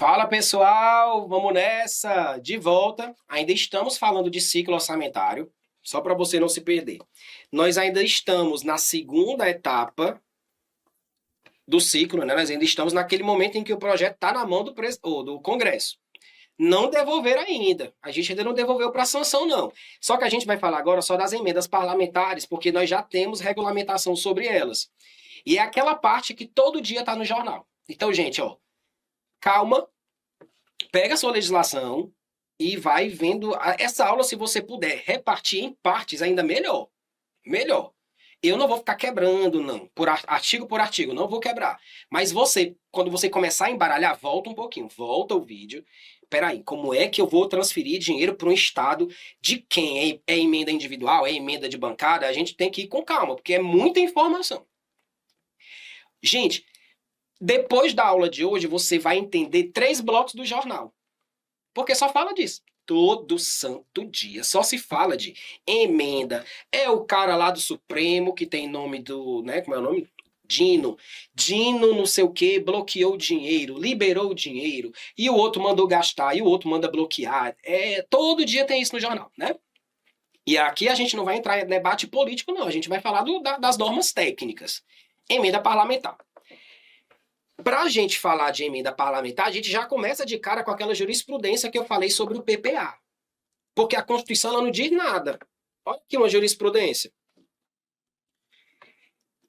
Fala pessoal, vamos nessa, de volta. Ainda estamos falando de ciclo orçamentário, só para você não se perder. Nós ainda estamos na segunda etapa do ciclo, né? Nós ainda estamos naquele momento em que o projeto está na mão do Congresso. Não devolveram ainda. A gente ainda não devolveu para sanção, não. Só que a gente vai falar agora só das emendas parlamentares, porque nós já temos regulamentação sobre elas. E é aquela parte que todo dia está no jornal. Então, gente, ó, calma, pega a sua legislação e vai vendo essa aula, se você puder repartir em partes, ainda melhor. Melhor. Eu não vou ficar quebrando, não, por artigo, não vou quebrar. Mas você, quando você começar a embaralhar, volta um pouquinho, volta o vídeo. Peraí, como é que eu vou transferir dinheiro para um estado de quem? É emenda individual? É emenda de bancada? A gente tem que ir com calma, porque é muita informação. Gente, depois da aula de hoje, você vai entender 3 blocos do jornal. Porque só fala disso. Todo santo dia. Só se fala de emenda. É o cara lá do Supremo, que tem nome do, né? Como é o nome? Dino. Dino não sei o que, bloqueou o dinheiro, liberou o dinheiro, e o outro mandou gastar, e o outro manda bloquear. Todo dia tem isso no jornal, né? E aqui a gente não vai entrar em debate político, não. A gente vai falar das normas técnicas. Emenda parlamentar. Para a gente falar de emenda parlamentar, a gente já começa de cara com aquela jurisprudência que eu falei sobre o PPA. Porque a Constituição ela não diz nada. Olha aqui uma jurisprudência.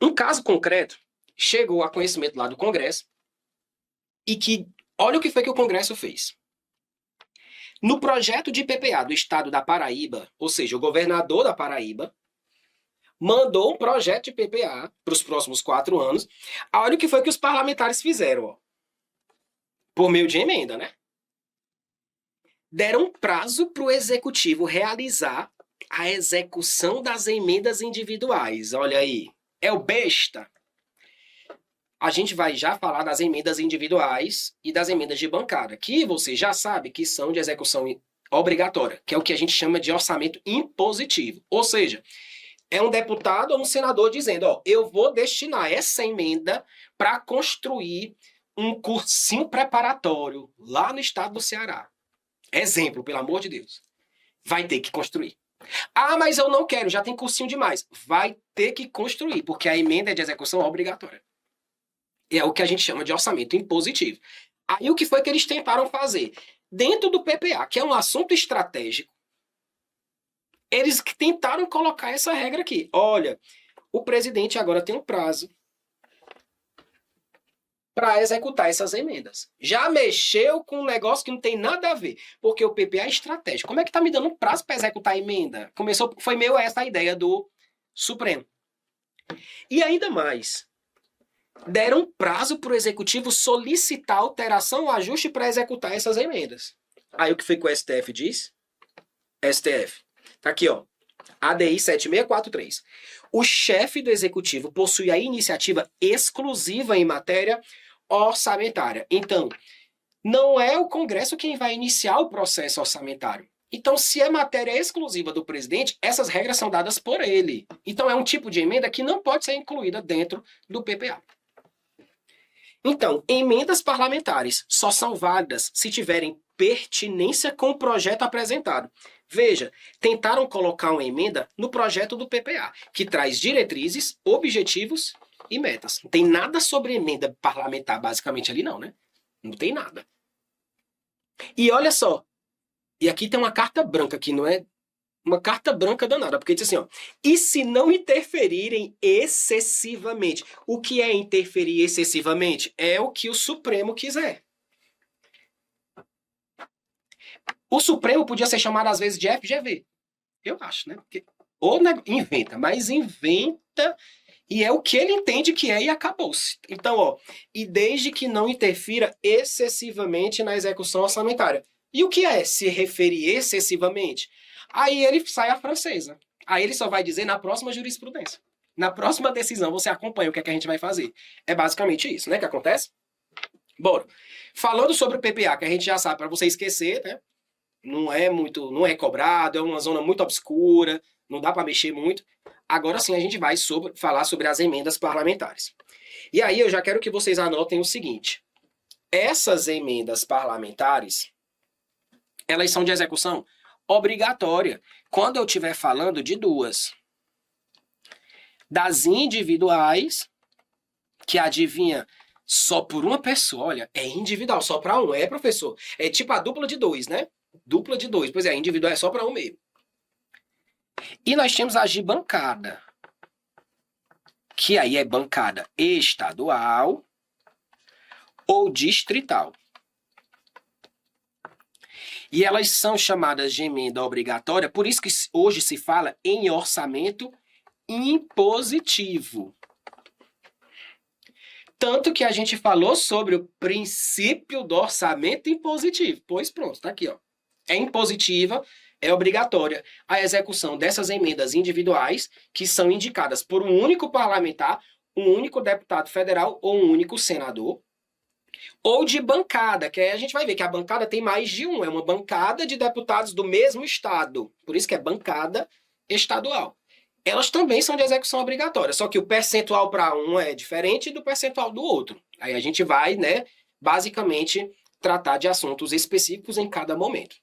Um caso concreto chegou a conhecimento lá do Congresso e que, olha o que foi que o Congresso fez. No projeto de PPA do estado da Paraíba, ou seja, o governador da Paraíba, mandou um projeto de PPA para os próximos 4 anos. Olha o que foi que os parlamentares fizeram, ó. Por meio de emenda, né? Deram prazo para o executivo realizar a execução das emendas individuais. Olha aí, é o besta. A gente vai já falar das emendas individuais e das emendas de bancada, que você já sabe que são de execução obrigatória, que é o que a gente chama de orçamento impositivo. Ou seja, é um deputado ou um senador dizendo, ó, eu vou destinar essa emenda para construir um cursinho preparatório lá no estado do Ceará. Exemplo, pelo amor de Deus. Vai ter que construir. Ah, mas eu não quero, já tem cursinho demais. Vai ter que construir, porque a emenda é de execução obrigatória. É o que a gente chama de orçamento impositivo. Aí o que foi que eles tentaram fazer? Dentro do PPA, que é um assunto estratégico, eles tentaram colocar essa regra aqui. Olha, o presidente agora tem um prazo para executar essas emendas. Já mexeu com um negócio que não tem nada a ver, porque o PPA é estratégico. Como é que está me dando um prazo para executar a emenda? Foi meio essa a ideia do Supremo. E ainda mais, deram um prazo para o executivo solicitar alteração ou ajuste para executar essas emendas. Aí o que foi que o STF diz? STF. Tá aqui, ó. ADI 7643. O chefe do executivo possui a iniciativa exclusiva em matéria orçamentária. Então, não é o Congresso quem vai iniciar o processo orçamentário. Então, se é matéria exclusiva do presidente, essas regras são dadas por ele. Então, é um tipo de emenda que não pode ser incluída dentro do PPA. Então, emendas parlamentares só são válidas se tiverem pertinência com o projeto apresentado. Veja, tentaram colocar uma emenda no projeto do PPA, que traz diretrizes, objetivos e metas. Não tem nada sobre emenda parlamentar, basicamente, ali não, né? Não tem nada. E olha só, e aqui tem uma carta branca, que não é uma carta branca danada, porque diz assim, ó, e se não interferirem excessivamente? O que é interferir excessivamente? É o que o Supremo quiser. O Supremo podia ser chamado às vezes de FGV. Eu acho, né? Porque, ou inventa, mas inventa e é o que ele entende que é e acabou-se. Então, ó, e desde que não interfira excessivamente na execução orçamentária. E o que é se referir excessivamente? Aí ele sai a francesa. Aí ele só vai dizer na próxima jurisprudência. Na próxima decisão você acompanha o que é que a gente vai fazer. É basicamente isso, né, que acontece? Bora. Falando sobre o PPA, que a gente já sabe, para você esquecer, né? Não é cobrado, é uma zona muito obscura, não dá para mexer muito. Agora sim a gente vai falar sobre as emendas parlamentares. E aí eu já quero que vocês anotem o seguinte. Essas emendas parlamentares, elas são de execução obrigatória. Quando eu estiver falando de duas, das individuais, que adivinha só por uma pessoa, olha, é individual, só para um, professor? É tipo a dupla de dois, né? Dupla de dois, pois é, individual é só para um mesmo. E nós temos a de bancada, que aí é bancada estadual ou distrital. E elas são chamadas de emenda obrigatória, por isso que hoje se fala em orçamento impositivo. Tanto que a gente falou sobre o princípio do orçamento impositivo. Pois pronto, tá aqui, ó. É impositiva, é obrigatória a execução dessas emendas individuais que são indicadas por um único parlamentar, um único deputado federal ou um único senador, ou de bancada, que aí a gente vai ver que a bancada tem mais de um, é uma bancada de deputados do mesmo estado, por isso que é bancada estadual. Elas também são de execução obrigatória, só que o percentual para um é diferente do percentual do outro. Aí a gente vai, né, basicamente tratar de assuntos específicos em cada momento.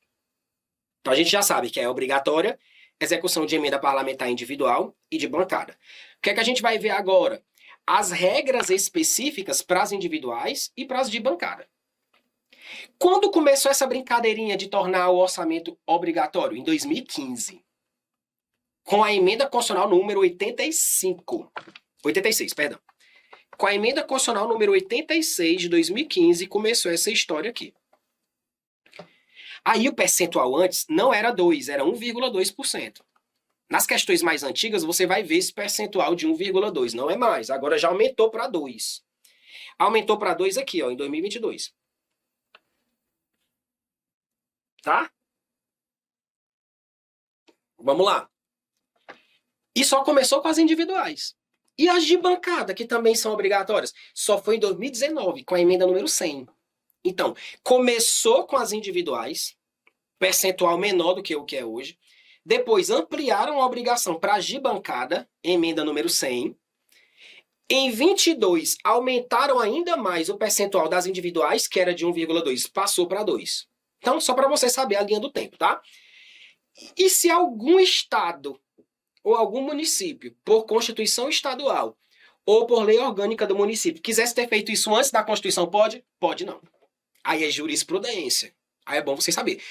Então a gente já sabe que é obrigatória execução de emenda parlamentar individual e de bancada. O que é que a gente vai ver agora? As regras específicas para as individuais e para as de bancada. Quando começou essa brincadeirinha de tornar o orçamento obrigatório? Em 2015. Com a emenda constitucional número 86, perdão. Com a emenda constitucional número 86 de 2015, começou essa história aqui. Aí o percentual antes não era 2, era 1,2%. Nas questões mais antigas, você vai ver esse percentual de 1,2, não é mais. Agora já aumentou para 2. Aumentou para 2 aqui, ó, em 2022. Tá? Vamos lá. E só começou com as individuais. E as de bancada, que também são obrigatórias, só foi em 2019, com a emenda número 100. Então, começou com as individuais, percentual menor do que o que é hoje. Depois ampliaram a obrigação para as de bancada, emenda número 100. Em 22, aumentaram ainda mais o percentual das individuais, que era de 1,2, passou para 2. Então, só para você saber a linha do tempo, tá? E se algum estado ou algum município, por Constituição estadual ou por lei orgânica do município, quisesse ter feito isso antes da Constituição, pode? Pode não. Aí é jurisprudência. Aí é bom você saber.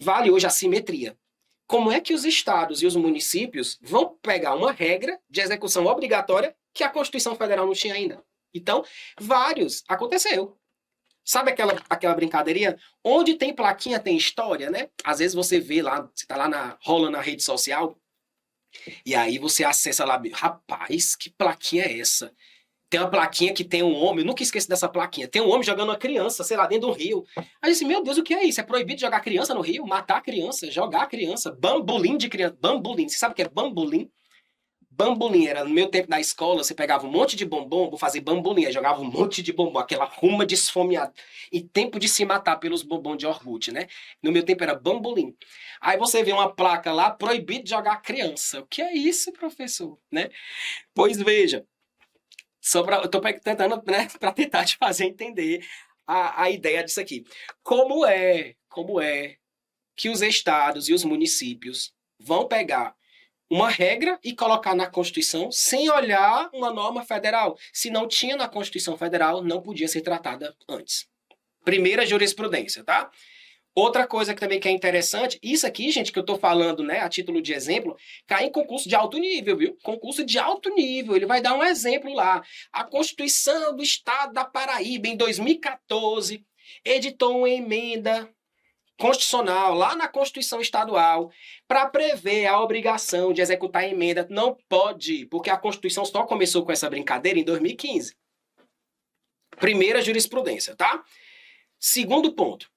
Vale hoje a simetria. Como é que os estados e os municípios vão pegar uma regra de execução obrigatória que a Constituição Federal não tinha ainda? Então, vários. Aconteceu. Sabe aquela brincadeirinha? Onde tem plaquinha tem história, né? Às vezes você vê lá, você tá lá rola na rede social, e aí você acessa lá, rapaz, que plaquinha é essa? Tem uma plaquinha que tem um homem, eu nunca esqueço dessa plaquinha, tem um homem jogando uma criança, sei lá, dentro do rio. Aí eu disse, meu Deus, o que é isso? É proibido jogar criança no rio? Matar a criança, jogar a criança, bambolim de criança, bambolim, você sabe o que é bambolim? Bambolim, era no meu tempo da escola, você pegava um monte de bombom, vou fazer bambolim, aí jogava um monte de bombom, aquela ruma de esfomeada. E tempo de se matar pelos bombons de Orkut, né? No meu tempo era bambolim. Aí você vê uma placa lá, proibido de jogar criança. O que é isso, professor? Né? Pois veja, eu tô tentando, né, para tentar te fazer entender a ideia disso aqui. Como é que os estados e os municípios vão pegar uma regra e colocar na Constituição sem olhar uma norma federal? Se não tinha na Constituição Federal, não podia ser tratada antes. Primeira jurisprudência, tá? Outra coisa que também que é interessante, isso aqui, gente, que eu tô falando, né, a título de exemplo, cai em concurso de alto nível, viu? Concurso de alto nível, ele vai dar um exemplo lá. A Constituição do Estado da Paraíba, em 2014, editou uma emenda constitucional, lá na Constituição Estadual, para prever a obrigação de executar a emenda. Não pode, porque a Constituição só começou com essa brincadeira em 2015. Primeira jurisprudência, tá? Segundo ponto.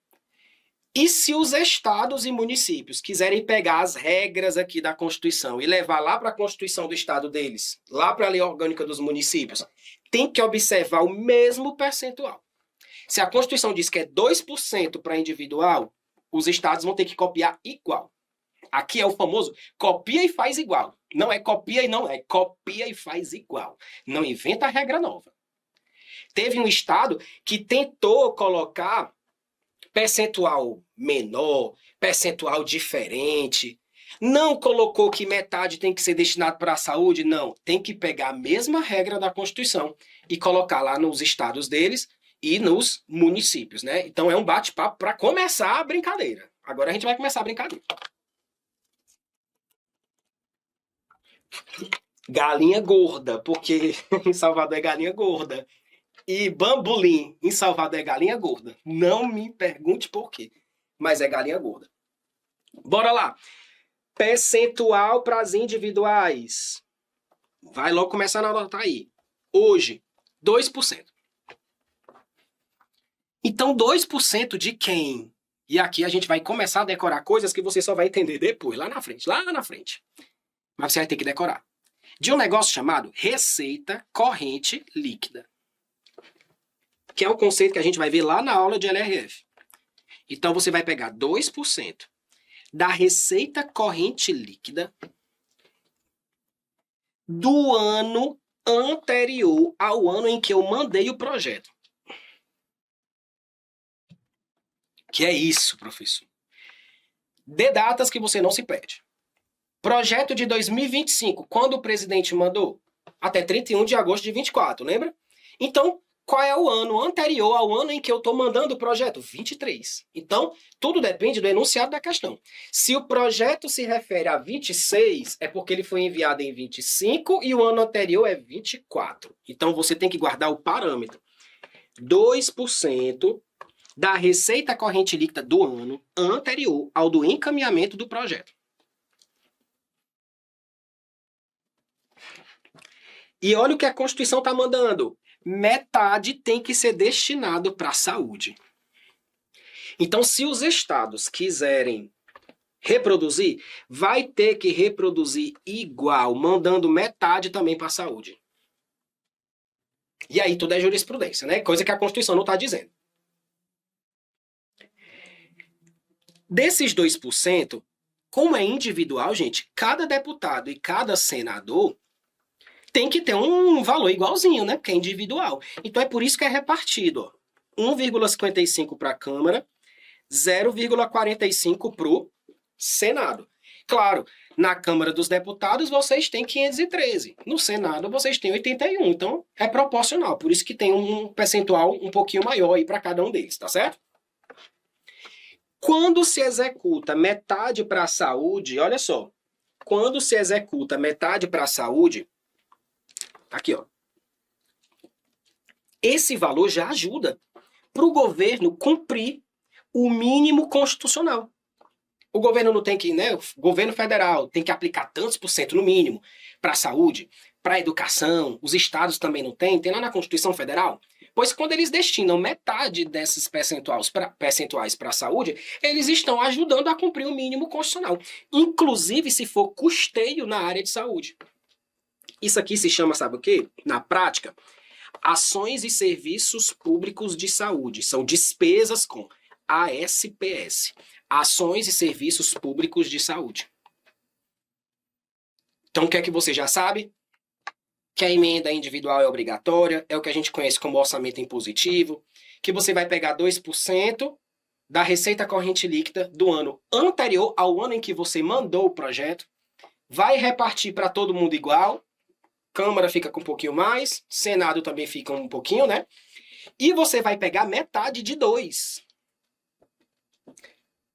E se os estados e municípios quiserem pegar as regras aqui da Constituição e levar lá para a Constituição do estado deles, lá para a lei orgânica dos municípios, tem que observar o mesmo percentual. Se a Constituição diz que é 2% para individual, os estados vão ter que copiar igual. Aqui é o famoso copia e faz igual. Não é copia e não é, copia e faz igual. Não inventa a regra nova. Teve um estado que tentou colocar percentual menor, percentual diferente. Não colocou que metade tem que ser destinado para a saúde, não. Tem que pegar a mesma regra da Constituição e colocar lá nos estados deles e nos municípios, né? Então é um bate-papo para começar a brincadeira. Agora a gente vai começar a brincadeira. Galinha gorda, porque em Salvador é galinha gorda. E bambolim em Salvador é galinha gorda. Não me pergunte por quê, mas é galinha gorda. Bora lá. Percentual para as individuais. Vai logo começar a anotar aí. Hoje, 2%. Então, 2% de quem? E aqui a gente vai começar a decorar coisas que você só vai entender depois, lá na frente, lá na frente. Mas você vai ter que decorar. De um negócio chamado receita corrente líquida, que é um conceito que a gente vai ver lá na aula de LRF. Então, você vai pegar 2% da receita corrente líquida do ano anterior ao ano em que eu mandei o projeto. Que é isso, professor? Dê datas que você não se perde. Projeto de 2025, quando o presidente mandou? Até 31 de agosto de 24, lembra? Então, qual é o ano anterior ao ano em que eu estou mandando o projeto? 23. Então, tudo depende do enunciado da questão. Se o projeto se refere a 26, é porque ele foi enviado em 25 e o ano anterior é 24. Então, você tem que guardar o parâmetro. 2% da receita corrente líquida do ano anterior ao do encaminhamento do projeto. E olha o que a Constituição está mandando. Metade tem que ser destinado para a saúde. Então, se os estados quiserem reproduzir, vai ter que reproduzir igual, mandando metade também para a saúde. E aí tudo é jurisprudência, né? Coisa que a Constituição não está dizendo. Desses 2%, como é individual, gente, cada deputado e cada senador tem que ter um valor igualzinho, né? Porque é individual. Então é por isso que é repartido. 1,55 para a Câmara, 0,45 para o Senado. Claro, na Câmara dos Deputados vocês têm 513. No Senado vocês têm 81. Então é proporcional. Por isso que tem um percentual um pouquinho maior aí para cada um deles, tá certo? Quando se executa metade para a saúde, olha só. Quando se executa metade para a saúde, aqui, ó. Esse valor já ajuda para o governo cumprir o mínimo constitucional. O governo não tem que, né? O governo federal tem que aplicar tantos por cento no mínimo para a saúde, para a educação. Os estados também não têm. Tem lá na Constituição Federal. Pois quando eles destinam metade desses percentuais para a saúde, eles estão ajudando a cumprir o mínimo constitucional. Inclusive se for custeio na área de saúde. Isso aqui se chama, sabe o quê? Na prática, ações e serviços públicos de saúde. São despesas com ASPS. Ações e serviços públicos de saúde. Então, o que é que você já sabe? Que a emenda individual é obrigatória, é o que a gente conhece como orçamento impositivo, que você vai pegar 2% da receita corrente líquida do ano anterior ao ano em que você mandou o projeto, vai repartir para todo mundo igual, Câmara fica com um pouquinho mais, Senado também fica um pouquinho, né? E você vai pegar metade de 2.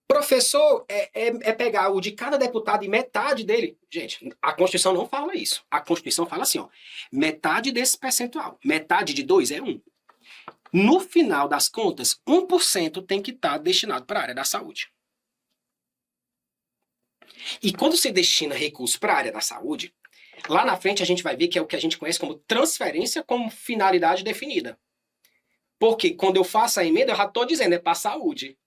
Professor, é pegar o de cada deputado e metade dele. Gente, a Constituição não fala isso. A Constituição fala assim, ó, metade desse percentual. Metade de 2 é 1. No final das contas, 1% tem que estar destinado para a área da saúde. E quando você destina recursos para a área da saúde, lá na frente a gente vai ver que é o que a gente conhece como transferência com finalidade definida. Porque quando eu faço a emenda, eu já estou dizendo, é para a saúde.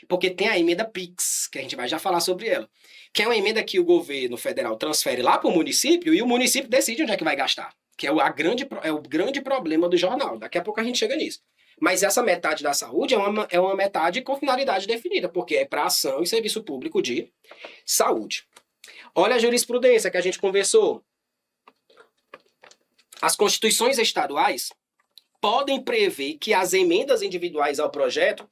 Porque tem a emenda PIX, que a gente vai já falar sobre ela, que é uma emenda que o governo federal transfere lá para o município e o município decide onde é que vai gastar, que é o grande problema do jornal. Daqui a pouco a gente chega nisso. Mas essa metade da saúde é uma metade com finalidade definida, porque é para ação e serviço público de saúde. Olha a jurisprudência que a gente conversou. As constituições estaduais podem prever que as emendas individuais ao projeto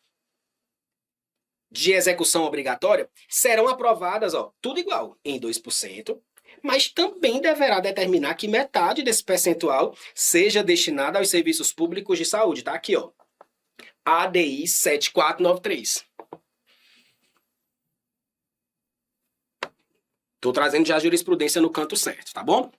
de execução obrigatória serão aprovadas, tudo igual, em 2%, mas também deverá determinar que metade desse percentual seja destinada aos serviços públicos de saúde. Tá aqui, ADI 7493. Estou trazendo já a jurisprudência no canto certo, tá bom?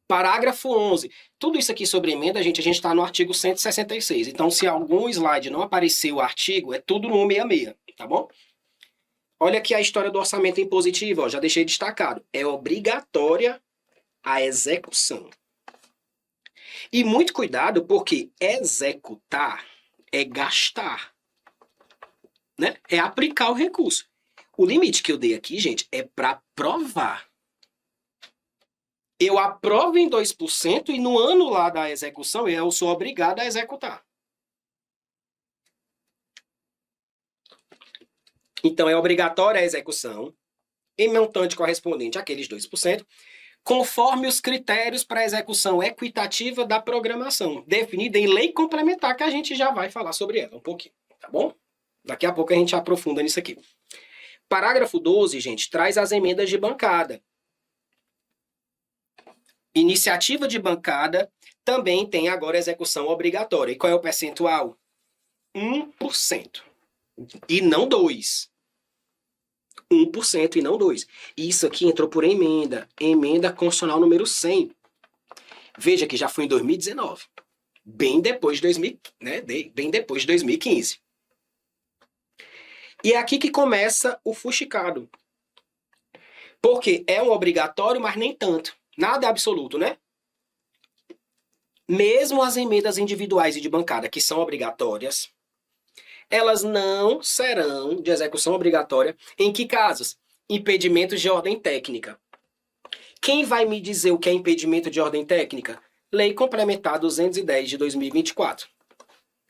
Parágrafo 11. Tudo isso aqui sobre emenda, gente, a gente está no artigo 166. Então, se algum slide não aparecer o artigo, é tudo no 166, tá bom? Olha aqui a história do orçamento impositivo, já deixei destacado. É obrigatória a execução. E muito cuidado, porque executar é gastar, né? É aplicar o recurso. O limite que eu dei aqui, gente, é para provar. Eu aprovo em 2% e no ano lá da execução eu sou obrigado a executar. Então, é obrigatória a execução em montante correspondente àqueles 2%, conforme os critérios para a execução equitativa da programação, definida em lei complementar, que a gente já vai falar sobre ela um pouquinho, tá bom? Daqui a pouco a gente aprofunda nisso aqui. Parágrafo 12, gente, traz as emendas de bancada. Iniciativa de bancada também tem agora execução obrigatória. E qual é o percentual? 1%. E não 2%. 1% e não 2%. Isso aqui entrou por emenda. Emenda constitucional número 100. Veja que já foi em 2019. Bem depois de 2015. E é aqui que começa o fuxicado. Porque é um obrigatório, mas nem tanto. Nada é absoluto, né? Mesmo as emendas individuais e de bancada, que são obrigatórias, elas não serão de execução obrigatória. Em que casos? Impedimentos de ordem técnica. Quem vai me dizer o que é impedimento de ordem técnica? Lei Complementar 210 de 2024.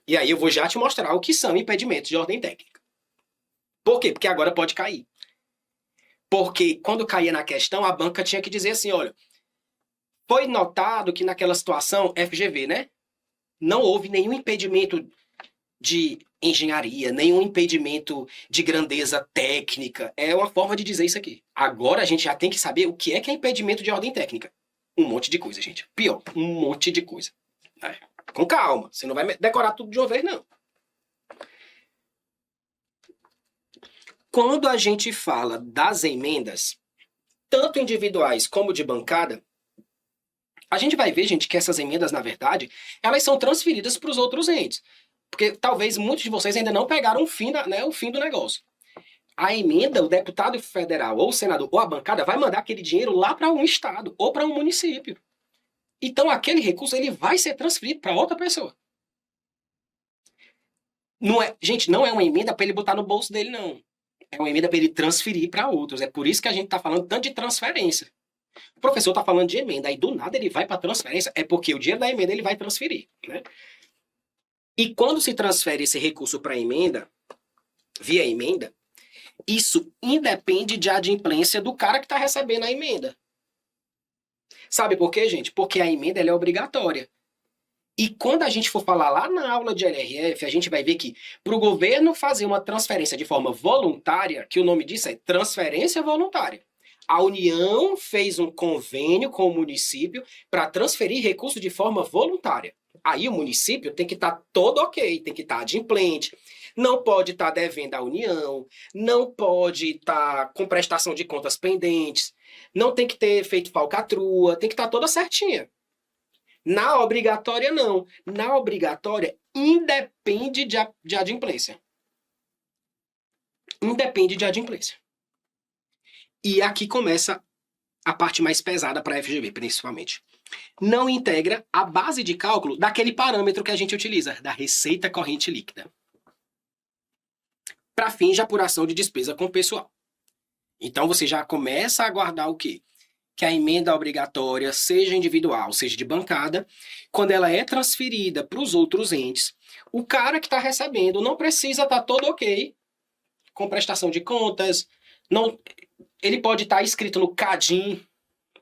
E aí eu vou já te mostrar o que são impedimentos de ordem técnica. Por quê? Porque agora pode cair. Porque quando caía na questão, a banca tinha que dizer assim, olha, foi notado que naquela situação, FGV, né? Não houve nenhum impedimento de engenharia, nenhum impedimento de grandeza técnica. É uma forma de dizer isso aqui. Agora a gente já tem que saber o que é impedimento de ordem técnica. Um monte de coisa, gente. Pior, um monte de coisa. Com calma, você não vai decorar tudo de uma vez, não. Quando a gente fala das emendas, tanto individuais como de bancada, a gente vai ver, gente, que essas emendas, na verdade, elas são transferidas para os outros entes. Porque talvez muitos de vocês ainda não pegaram o fim do negócio. A emenda, o deputado federal, ou o senador, ou a bancada, vai mandar aquele dinheiro lá para um estado, ou para um município. Então, aquele recurso ele vai ser transferido para outra pessoa. Gente, não é uma emenda para ele botar no bolso dele, não. É uma emenda para ele transferir para outros. É por isso que a gente está falando tanto de transferência. O professor está falando de emenda, aí do nada ele vai para transferência, é porque o dinheiro da emenda ele vai transferir, né? E quando se transfere esse recurso para emenda, via emenda, isso independe de adimplência do cara que está recebendo a emenda. Sabe por quê, gente? Porque a emenda ela é obrigatória. E quando a gente for falar lá na aula de LRF, a gente vai ver que para o governo fazer uma transferência de forma voluntária, que o nome disso é transferência voluntária, a União fez um convênio com o município para transferir recursos de forma voluntária. Aí o município tem que estar todo ok, tem que estar adimplente, não pode estar devendo à União, não pode estar com prestação de contas pendentes, não tem que ter feito falcatrua, tem que estar toda certinha. Na obrigatória, não. Na obrigatória, independe de adimplência. Independe de adimplência. E aqui começa a parte mais pesada para a FGV, principalmente. Não integra a base de cálculo daquele parâmetro que a gente utiliza, da receita corrente líquida, para fins de apuração de despesa com o pessoal. Então, você já começa a aguardar o quê? Que a emenda obrigatória, seja individual, seja de bancada, quando ela é transferida para os outros entes, o cara que está recebendo não precisa estar todo ok com prestação de contas, não, ele pode estar escrito no CADIM,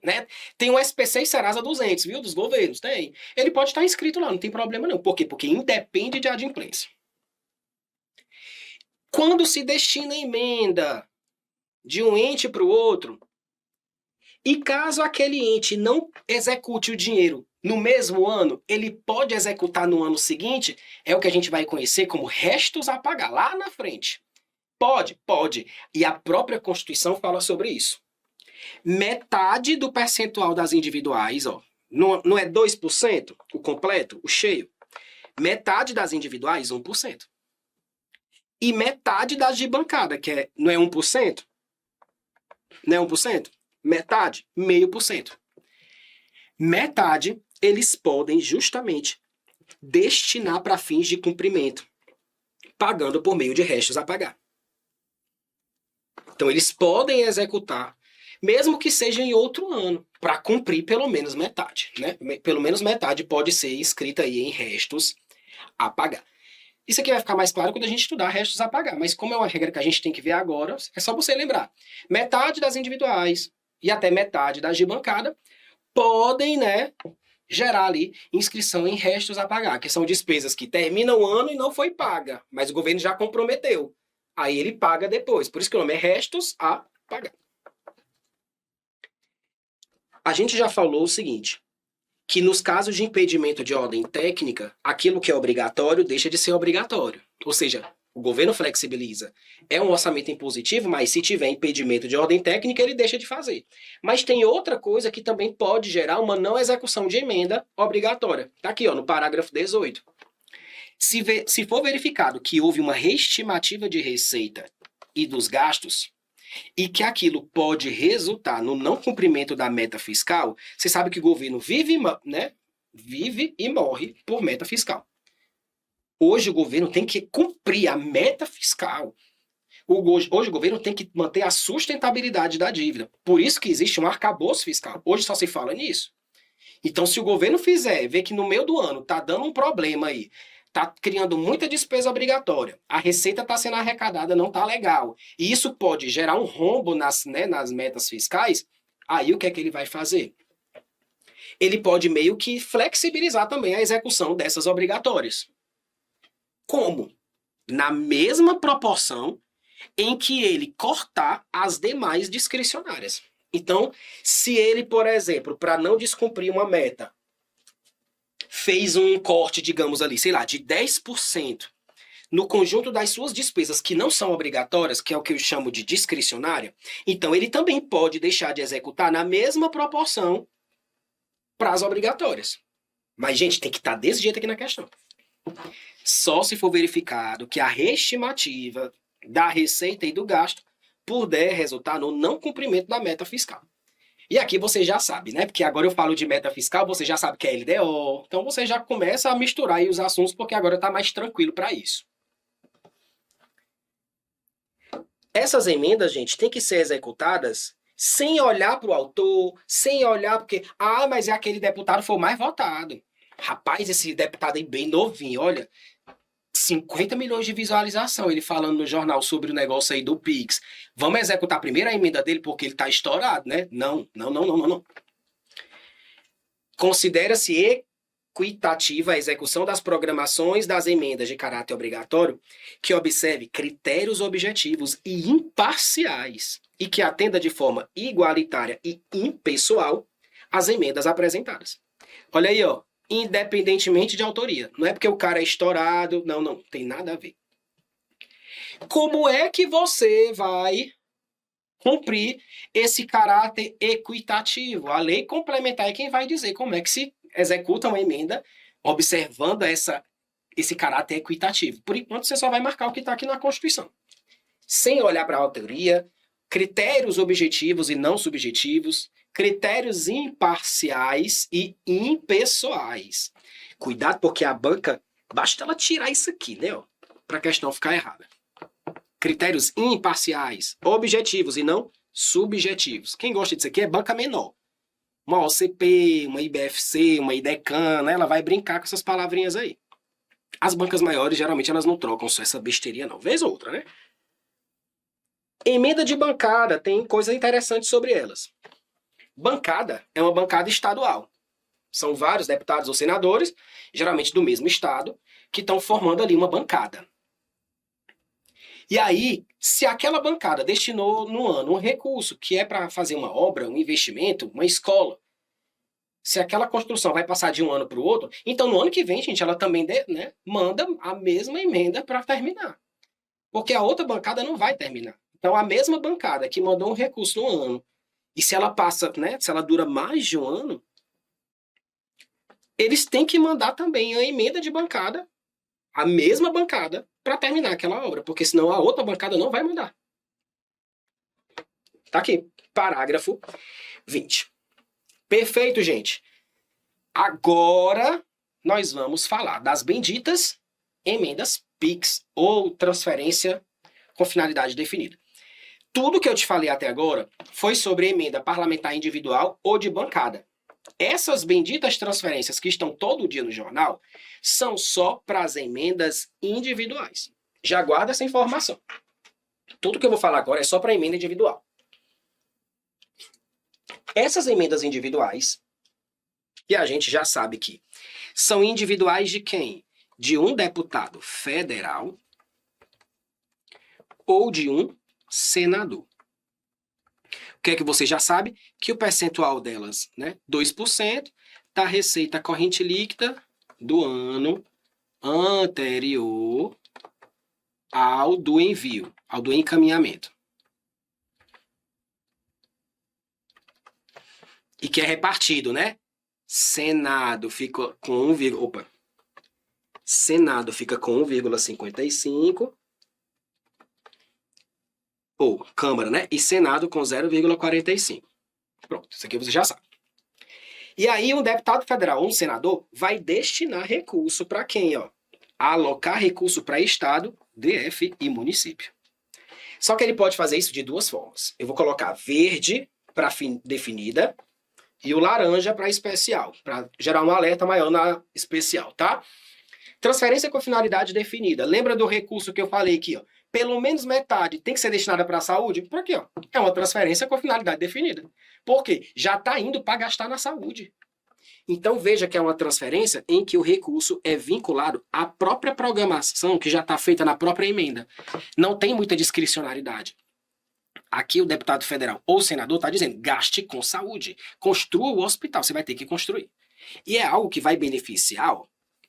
né? Tem um SPC e Serasa 200, viu? Dos governos, tem. Ele pode estar inscrito lá, não tem problema não. Por quê? Porque independe de adimplência. Quando se destina emenda de um ente para o outro, e caso aquele ente não execute o dinheiro no mesmo ano, ele pode executar no ano seguinte, é o que a gente vai conhecer como restos a pagar, lá na frente. Pode, pode. E a própria Constituição fala sobre isso. Metade do percentual das individuais, ó, não é 2% o completo, o cheio? Metade das individuais, 1%. E metade das de bancada, que não é 1%? Não é 1%? Metade, 0,5%. Metade, eles podem justamente destinar para fins de cumprimento, pagando por meio de restos a pagar. Então, eles podem executar, mesmo que seja em outro ano, para cumprir pelo menos metade, né? Pelo menos metade pode ser escrita aí em restos a pagar. Isso aqui vai ficar mais claro quando a gente estudar restos a pagar, mas como é uma regra que a gente tem que ver agora, é só você lembrar. Metade das individuais e até metade das de bancada podem, né, gerar ali inscrição em restos a pagar, que são despesas que terminam o ano e não foi paga, mas o governo já comprometeu. Aí ele paga depois, por isso que o nome é restos a pagar. A gente já falou o seguinte, que nos casos de impedimento de ordem técnica, aquilo que é obrigatório deixa de ser obrigatório. Ou seja, o governo flexibiliza. É um orçamento impositivo, mas se tiver impedimento de ordem técnica, ele deixa de fazer. Mas tem outra coisa que também pode gerar uma não execução de emenda obrigatória. Está aqui, ó, no parágrafo 18. Se for verificado que houve uma reestimativa de receita e dos gastos, e que aquilo pode resultar no não cumprimento da meta fiscal, você sabe que o governo vive, né, vive e morre por meta fiscal. Hoje o governo tem que cumprir a meta fiscal. Hoje o governo tem que manter a sustentabilidade da dívida. Por isso que existe um arcabouço fiscal. Hoje só se fala nisso. Então, se o governo ver que no meio do ano tá dando um problema aí, tá criando muita despesa obrigatória, a receita está sendo arrecadada, não tá legal, e isso pode gerar um rombo nas metas fiscais, aí o que é que ele vai fazer? Ele pode meio que flexibilizar também a execução dessas obrigatórias. Como? Na mesma proporção em que ele cortar as demais discricionárias. Então, se ele, por exemplo, para não descumprir uma meta, fez um corte, digamos ali, sei lá, de 10% no conjunto das suas despesas que não são obrigatórias, que é o que eu chamo de discricionária, então ele também pode deixar de executar na mesma proporção para as obrigatórias. Mas, gente, tem que estar desse jeito aqui na questão. Só se for verificado que a reestimativa da receita e do gasto puder resultar no não cumprimento da meta fiscal. E aqui você já sabe, né? Porque agora eu falo de meta fiscal, você já sabe que é LDO. Então você já começa a misturar aí os assuntos, porque agora está mais tranquilo para isso. Essas emendas, gente, têm que ser executadas sem olhar para o autor, sem olhar porque, mas é aquele deputado foi o mais votado. Rapaz, esse deputado aí bem novinho, olha, 50 milhões de visualização, ele falando no jornal sobre o negócio aí do Pix. Vamos executar primeiro a emenda dele porque ele está estourado, né? Não. Considera-se equitativa a execução das programações das emendas de caráter obrigatório que observe critérios objetivos e imparciais e que atenda de forma igualitária e impessoal às emendas apresentadas. Olha aí, ó. Independentemente de autoria. Não é porque o cara é estourado. Não. Tem nada a ver. Como é que você vai cumprir esse caráter equitativo? A lei complementar é quem vai dizer como é que se executa uma emenda observando esse caráter equitativo. Por enquanto, você só vai marcar o que está aqui na Constituição. Sem olhar para a autoria, critérios objetivos e não subjetivos, critérios imparciais e impessoais. Cuidado, porque a banca, basta ela tirar isso aqui, né? Para a questão ficar errada. Critérios imparciais, objetivos e não subjetivos. Quem gosta disso aqui é banca menor. Uma OCP, uma IBFC, uma IDECAN, né? Ela vai brincar com essas palavrinhas aí. As bancas maiores, geralmente, elas não trocam só essa besteirinha, não. Vez ou outra, né? Emenda de bancada, tem coisas interessantes sobre elas. Bancada é uma bancada estadual. São vários deputados ou senadores, geralmente do mesmo estado, que estão formando ali uma bancada. E aí, se aquela bancada destinou no ano um recurso que é para fazer uma obra, um investimento, uma escola, se aquela construção vai passar de um ano para o outro, então no ano que vem, gente, ela também manda a mesma emenda para terminar. Porque a outra bancada não vai terminar. Então, a mesma bancada que mandou um recurso no ano, e se ela passa, se ela dura mais de um ano, eles têm que mandar também a emenda de bancada, a mesma bancada, para terminar aquela obra, porque senão a outra bancada não vai mandar. Tá aqui, parágrafo 20. Perfeito, gente. Agora nós vamos falar das benditas emendas PIX, ou transferência com finalidade definida. Tudo que eu te falei até agora foi sobre emenda parlamentar individual ou de bancada. Essas benditas transferências que estão todo dia no jornal são só para as emendas individuais. Já guarda essa informação. Tudo que eu vou falar agora é só para emenda individual. Essas emendas individuais, que a gente já sabe que são individuais de quem? De um deputado federal ou de um senador. O que é que você já sabe? Que o percentual delas, 2%, da receita corrente líquida do ano anterior ao do envio, ao do encaminhamento. E que é repartido, Senado fica com 1, Senado fica com 1,55, ou Câmara, E Senado com 0,45. Pronto, isso aqui você já sabe. E aí um deputado federal ou um senador vai destinar recurso para quem, Alocar recurso para estado, DF e município. Só que ele pode fazer isso de duas formas. Eu vou colocar verde para definida e o laranja para especial, para gerar um alerta maior na especial, tá? Transferência com finalidade definida. Lembra do recurso que eu falei aqui, Pelo menos metade tem que ser destinada para a saúde? Por aqui, É uma transferência com finalidade definida. Por quê? Já está indo para gastar na saúde. Então veja que é uma transferência em que o recurso é vinculado à própria programação que já está feita na própria emenda. Não tem muita discricionariedade. Aqui o deputado federal ou senador está dizendo, gaste com saúde, construa o hospital, você vai ter que construir. E é algo que vai beneficiar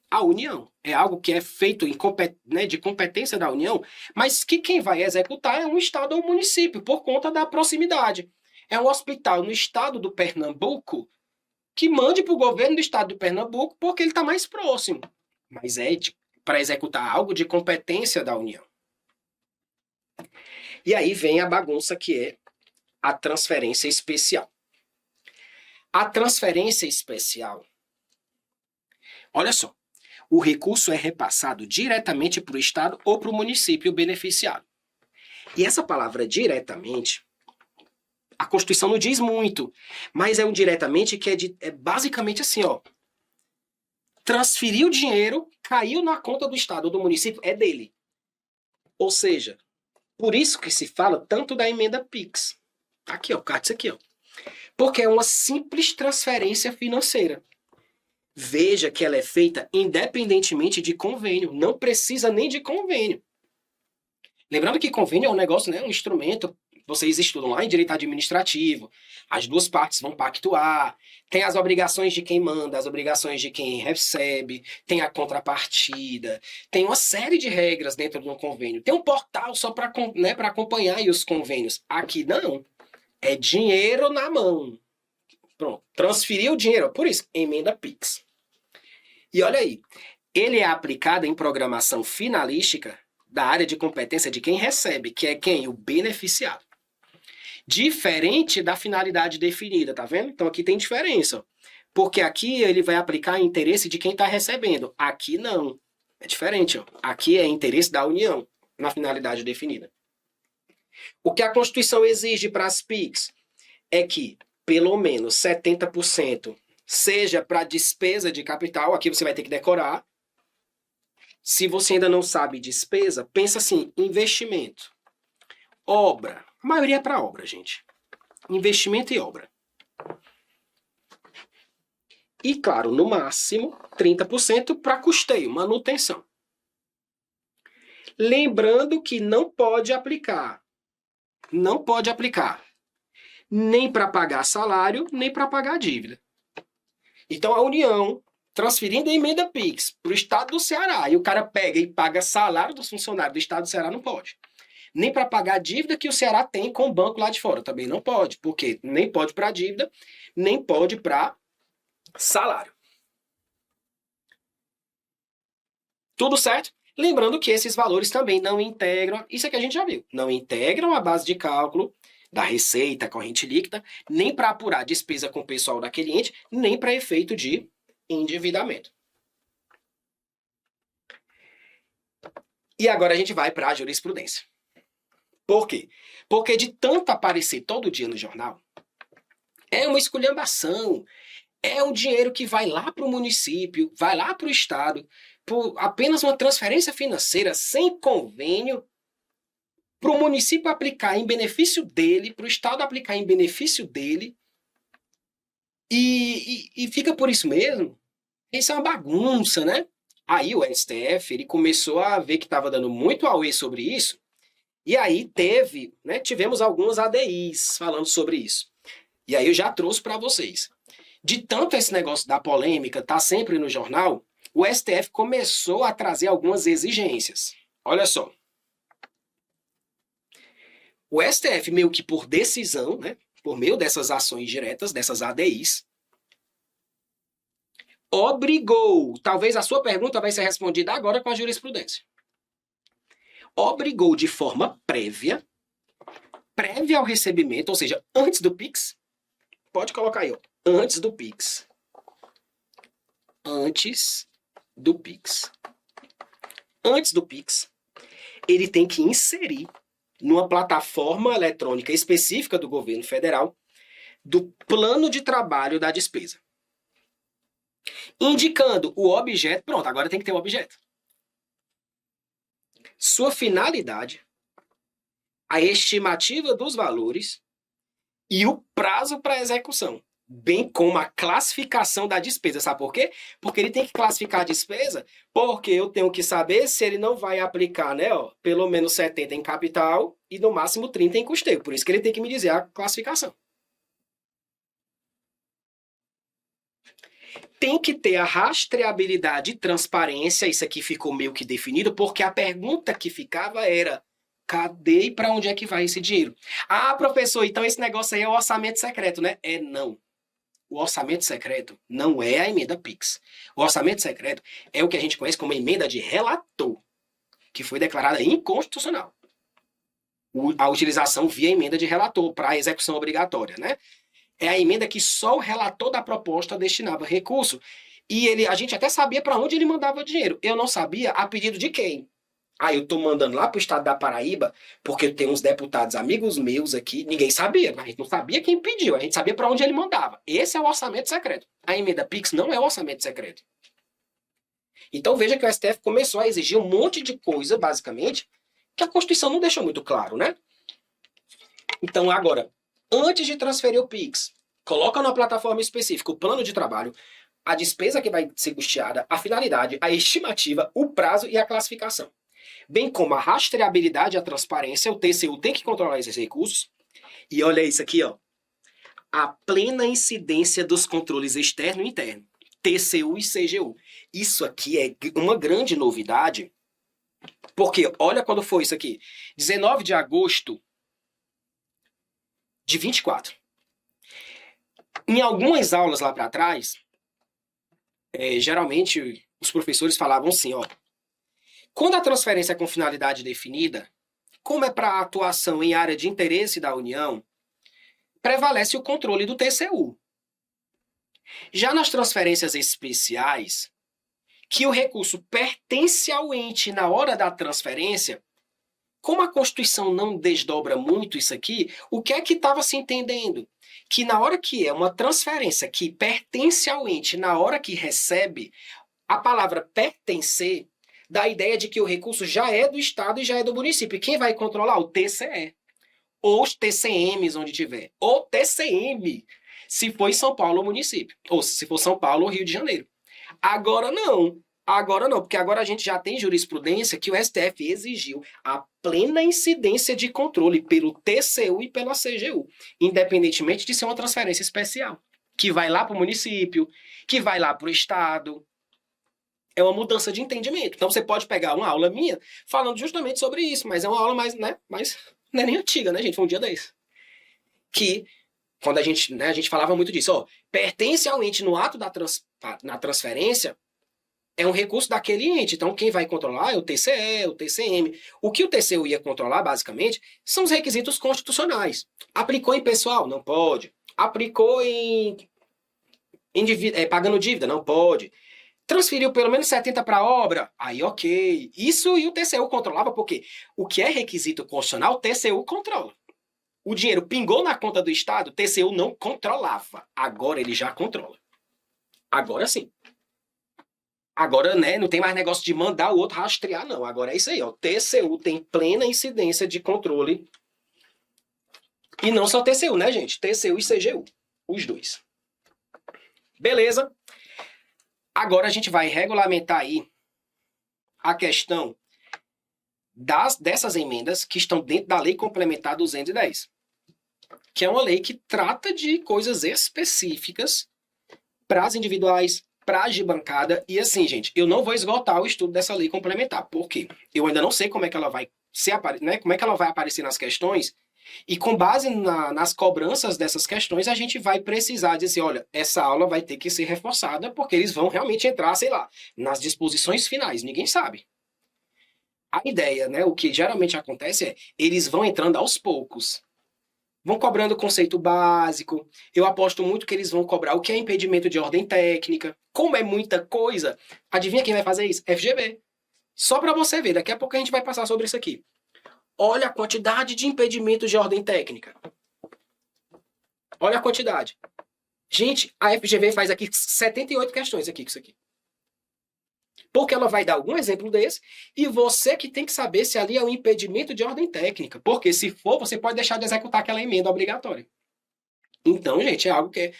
a União. É algo que é feito de competência da União, mas que quem vai executar é um estado ou um município, por conta da proximidade. É um hospital no estado do Pernambuco que mande para o governo do estado do Pernambuco porque ele está mais próximo. Mas é para executar algo de competência da União. E aí vem a bagunça que é a transferência especial. A transferência especial, olha só, o recurso é repassado diretamente para o estado ou para o município beneficiado. E essa palavra diretamente, a Constituição não diz muito, mas é um diretamente que é basicamente assim, transferiu o dinheiro, caiu na conta do estado ou do município, é dele. Ou seja, por isso que se fala tanto da emenda PIX. Aqui, cate isso aqui, Porque é uma simples transferência financeira. Veja que ela é feita independentemente de convênio. Não precisa nem de convênio. Lembrando que convênio é um negócio, um instrumento. Vocês estudam lá em direito administrativo. As duas partes vão pactuar. Tem as obrigações de quem manda, as obrigações de quem recebe. Tem a contrapartida. Tem uma série de regras dentro de um convênio. Tem um portal só para acompanhar aí os convênios. Aqui não. É dinheiro na mão. Pronto. Transferiu o dinheiro. Por isso, emenda PIX. E olha aí. Ele é aplicado em programação finalística da área de competência de quem recebe, que é quem? O beneficiado. Diferente da finalidade definida, tá vendo? Então aqui tem diferença. Porque aqui ele vai aplicar interesse de quem está recebendo. Aqui não. É diferente. Aqui é interesse da União, na finalidade definida. O que a Constituição exige para as PIX é que pelo menos 70% seja para despesa de capital. Aqui você vai ter que decorar. Se você ainda não sabe despesa, pensa assim, investimento, obra. A maioria é para obra, gente. Investimento e obra. E, claro, no máximo, 30% para custeio, manutenção. Lembrando que não pode aplicar nem para pagar salário, nem para pagar dívida. Então, a União, transferindo a emenda PIX para o estado do Ceará, e o cara pega e paga salário dos funcionários do estado do Ceará, não pode. Nem para pagar a dívida que o Ceará tem com o banco lá de fora, também não pode, porque nem pode para dívida, nem pode para salário. Tudo certo? Lembrando que esses valores também não integram, isso é que a gente já viu, não integram a base de cálculo da receita corrente líquida, nem para apurar despesa com o pessoal daquele ente, nem para efeito de endividamento. E agora a gente vai para a jurisprudência. Por quê? Porque de tanto aparecer todo dia no jornal, é uma esculhambação, é um dinheiro que vai lá para o município, vai lá para o estado, por apenas uma transferência financeira sem convênio, para o município aplicar em benefício dele, para o estado aplicar em benefício dele, e fica por isso mesmo. Isso é uma bagunça, né? Aí o STF ele começou a ver que estava dando muito auê sobre isso, e aí tivemos algumas ADIs falando sobre isso. E aí eu já trouxe para vocês. De tanto esse negócio da polêmica tá sempre no jornal, o STF começou a trazer algumas exigências. Olha só. O STF, meio que por decisão, né, por meio dessas ações diretas, dessas ADIs, obrigou, talvez a sua pergunta vai ser respondida agora com a jurisprudência, obrigou de forma prévia ao recebimento, ou seja, antes do PIX, pode colocar aí, ó, antes do PIX, ele tem que inserir numa plataforma eletrônica específica do governo federal do plano de trabalho da despesa, indicando o objeto, pronto, agora tem que ter o objeto, sua finalidade, a estimativa dos valores e o prazo para execução, bem como a classificação da despesa. Sabe por quê? Porque ele tem que classificar a despesa, porque eu tenho que saber se ele não vai aplicar, né, ó, pelo menos 70 em capital e no máximo 30 em custeio. Por isso que ele tem que me dizer a classificação. Tem que ter a rastreabilidade e transparência, isso aqui ficou meio que definido, porque a pergunta que ficava era: cadê e para onde é que vai esse dinheiro? Ah, professor, então esse negócio aí é o orçamento secreto, né? Não. O orçamento secreto não é a emenda PIX. O orçamento secreto é o que a gente conhece como emenda de relator, que foi declarada inconstitucional. A utilização via emenda de relator para a execução obrigatória, né? É a emenda que só o relator da proposta destinava recurso. E a gente até sabia para onde ele mandava dinheiro. Eu não sabia a pedido de quem. Ah, eu tô mandando lá pro estado da Paraíba, porque tem uns deputados amigos meus aqui, ninguém sabia, a gente não sabia quem pediu, a gente sabia para onde ele mandava. Esse é o orçamento secreto. A emenda PIX não é o orçamento secreto. Então veja que o STF começou a exigir um monte de coisa, basicamente, que a Constituição não deixou muito claro, né? Então agora, antes de transferir o PIX, coloca numa plataforma específica o plano de trabalho, a despesa que vai ser custeada, a finalidade, a estimativa, o prazo e a classificação. Bem como a rastreabilidade e a transparência, o TCU tem que controlar esses recursos. E olha isso aqui, ó. A plena incidência dos controles externo e interno, TCU e CGU. Isso aqui é uma grande novidade, porque olha quando foi isso aqui. 19 de agosto de 24. Em algumas aulas lá para trás, geralmente os professores falavam assim, ó. Quando a transferência é com finalidade definida, como é para atuação em área de interesse da União, prevalece o controle do TCU. Já nas transferências especiais, que o recurso pertence ao ente na hora da transferência, como a Constituição não desdobra muito isso aqui, o que é que estava se entendendo? Que na hora que é uma transferência que pertence ao ente na hora que recebe, a palavra pertencer dá a ideia de que o recurso já é do Estado e já é do município. E quem vai controlar? O TCE. Ou os TCMs, onde tiver. Ou TCM. se for em São Paulo ou município. Ou se for São Paulo ou Rio de Janeiro. Agora não. Agora não, porque agora a gente já tem jurisprudência que o STF exigiu a plena incidência de controle pelo TCU e pela CGU, independentemente de ser uma transferência especial, que vai lá para o município, que vai lá para o estado. É uma mudança de entendimento. Então você pode pegar uma aula minha falando justamente sobre isso, mas é uma aula mais, né, mais não é nem antiga, né, gente? Foi um dia desse. Que quando a gente falava muito disso, ó, pertence ao ente no ato na transferência, é um recurso daquele ente. Então, quem vai controlar é o TCE, o TCM. O que o TCU ia controlar, basicamente, são os requisitos constitucionais. Aplicou em pessoal? Não pode. Aplicou em pagando dívida? Não pode. Transferiu pelo menos 70 para a obra? Aí, ok. Isso e o TCU controlava, porque o que é requisito constitucional, o TCU controla. O dinheiro pingou na conta do Estado, o TCU não controlava. Agora ele já controla. Agora sim. Agora, né, não tem mais negócio de mandar o outro rastrear, não. Agora é isso aí, ó. TCU tem plena incidência de controle. E não só TCU, né, gente? TCU e CGU. Os dois. Beleza? Agora a gente vai regulamentar aí a questão dessas emendas que estão dentro da Lei Complementar 210. Que é uma lei que trata de coisas específicas para as individuais, para de bancada. E assim, gente, eu não vou esgotar o estudo dessa lei complementar. Por quê? Eu ainda não sei como é que ela vai como é que ela vai aparecer nas questões. E com base nas cobranças dessas questões, a gente vai precisar dizer, olha, essa aula vai ter que ser reforçada, porque eles vão realmente entrar, sei lá, nas disposições finais. Ninguém sabe. A ideia, né, o que geralmente acontece é, eles vão entrando aos poucos. Vão cobrando o conceito básico. Eu aposto muito que eles vão cobrar o que é impedimento de ordem técnica. Como é muita coisa, adivinha quem vai fazer isso? FGV. Só para você ver, daqui a pouco a gente vai passar sobre isso aqui. Olha a quantidade de impedimentos de ordem técnica. Olha a quantidade. Gente, a FGV faz aqui 78 questões aqui com isso aqui. Porque ela vai dar algum exemplo desse, e você que tem que saber se ali é um impedimento de ordem técnica. Porque se for, você pode deixar de executar aquela emenda obrigatória. Então, gente, é algo que